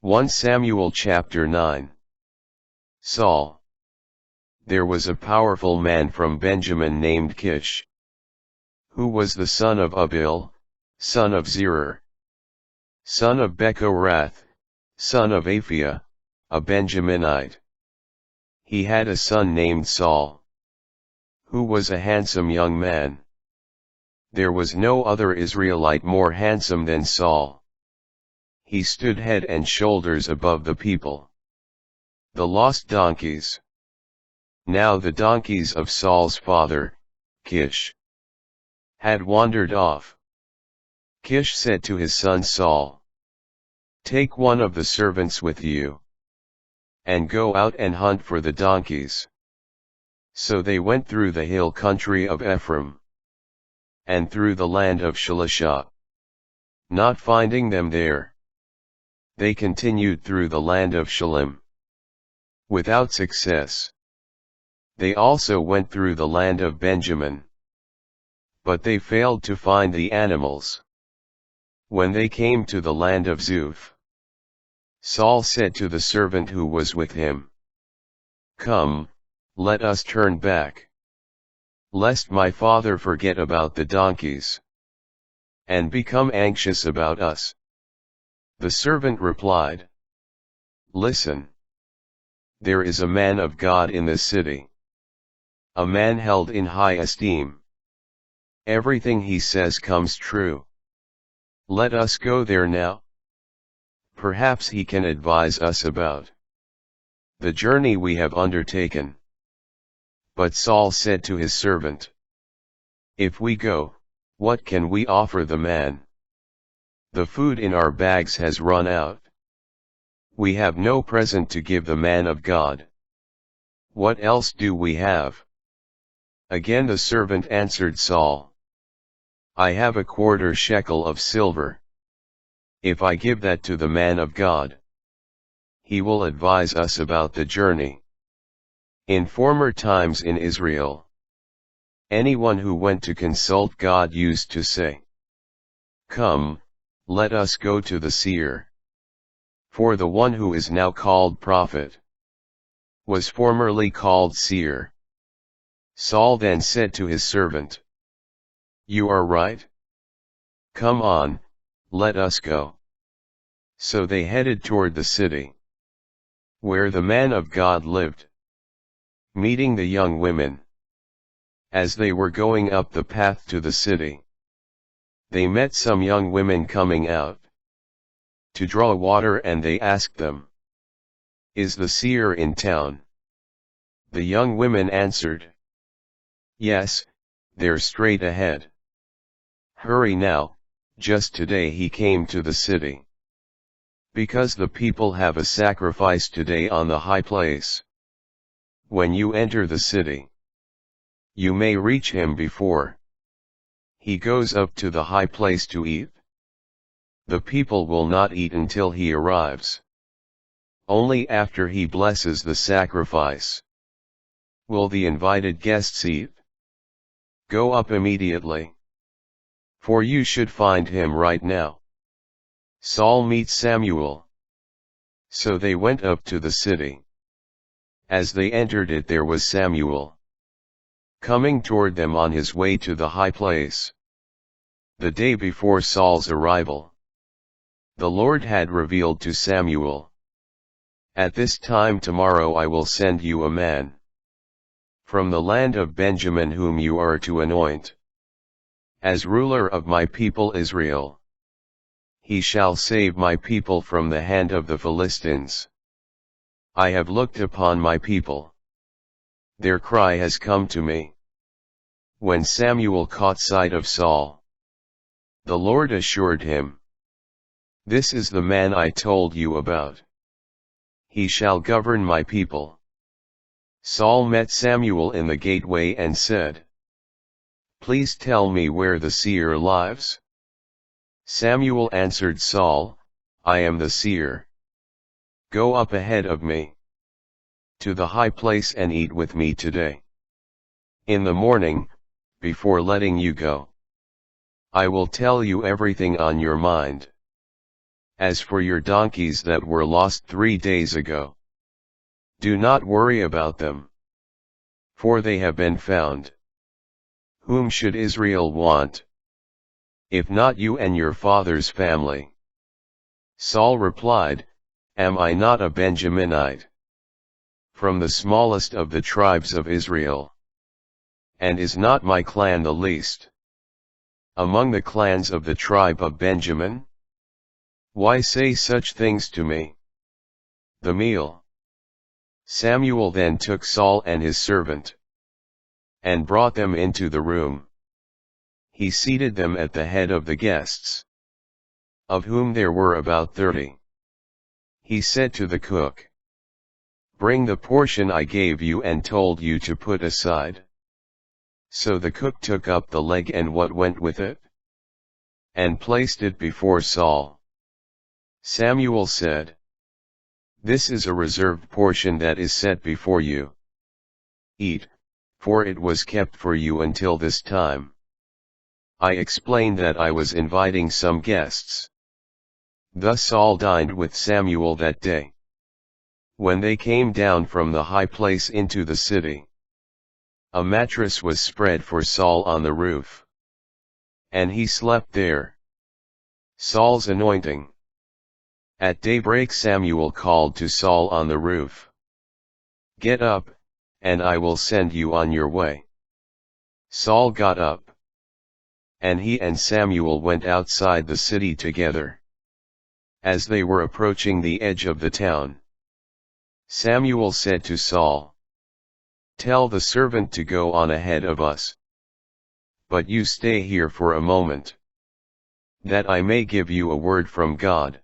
1 Samuel chapter 9. Saul. There was a powerful man from Benjamin named Kish, who was the son of Abiel, son of Zerah, son of Bechorath, son of Aphiah, a Benjaminite. He had a son named Saul, who was a handsome young man. There was no other Israelite more handsome than Saul. He stood head and shoulders above the people. The lost donkeys. Now the donkeys of Saul's father, Kish, had wandered off. Kish said to his son Saul, "Take one of the servants with you, and go out and hunt for the donkeys." So they went through the hill country of Ephraim, and through the land of Shalishah. Not finding them there, they continued through the land of Shalim, without success. They also went through the land of Benjamin, but they failed to find the animals. When they came to the land of Zuph, Saul said to the servant who was with him, "Come, let us turn back, lest my father forget about the donkeys, and become anxious about us." The servant replied, "Listen. There is a man of God in the city, a man held in high esteem. Everything he says comes true. Let us go there now. Perhaps he can advise us about the journey we have undertaken." But Saul said to his servant, "If we go, what can we offer the man? The food in our bags has run out. We have no present to give the man of God. What else do we have?" Again the servant answered Saul, "I have a quarter shekel of silver. If I give that to the man of God, he will advise us about the journey." In former times in Israel, anyone who went to consult God used to say, "Come, let us go to the seer." For the one who is now called prophet was formerly called seer. Saul then said to his servant, "You are right. Come on, let us go." So they headed toward the city, where the man of God lived, meeting the young women. As they were going up the path to the city, they met some young women coming out to draw water, and they asked them, "Is the seer in town?" The young women answered, "Yes, they're straight ahead. Hurry now, just today he came to the city, because the people have a sacrifice today on the high place. When you enter the city, you may reach him before he goes up to the high place to eat. The people will not eat until he arrives. Only after he blesses the sacrifice will the invited guests eat. Go up immediately, for you should find him right now." Saul meets Samuel. So they went up to the city. As they entered it, there was Samuel coming toward them on his way to the high place. The day before Saul's arrival, the Lord had revealed to Samuel, "At this time tomorrow I will send you a man from the land of Benjamin whom you are to anoint as ruler of my people Israel. He shall save my people from the hand of the Philistines. I have looked upon my people. Their cry has come to me." When Samuel caught sight of Saul, the Lord assured him, "This is the man I told you about. He shall govern my people." Saul met Samuel in the gateway and said, "Please tell me where the seer lives." Samuel answered Saul, "I am the seer. Go up ahead of me to the high place and eat with me today. In the morning, before letting you go, I will tell you everything on your mind." As for your donkeys that were lost 3 days ago, do not worry about them, for they have been found. Whom should Israel want, if not you and your father's family?" Saul replied, "Am I not a Benjaminite, from the smallest of the tribes of Israel? And is not my clan the least among the clans of the tribe of Benjamin? Why say such things to me?" The meal. Samuel then took Saul and his servant, and brought them into the room. He seated them at the head of the guests, of whom there were about 30. He said to the cook, "Bring the portion I gave you and told you to put aside." So the cook took up the leg and what went with it, and placed it before Saul. Samuel said, "This is a reserved portion that is set before you. Eat, for it was kept for you until this time." I explained that I was inviting some guests. Thus Saul dined with Samuel that day. When they came down from the high place into the city, a mattress was spread for Saul on the roof, and he slept there. Saul's anointing. At daybreak Samuel called to Saul on the roof, "Get up, and I will send you on your way." Saul got up, and he and Samuel went outside the city together. As they were approaching the edge of the town, Samuel said to Saul, "Tell the servant to go on ahead of us. But you stay here for a moment, that I may give you a word from God."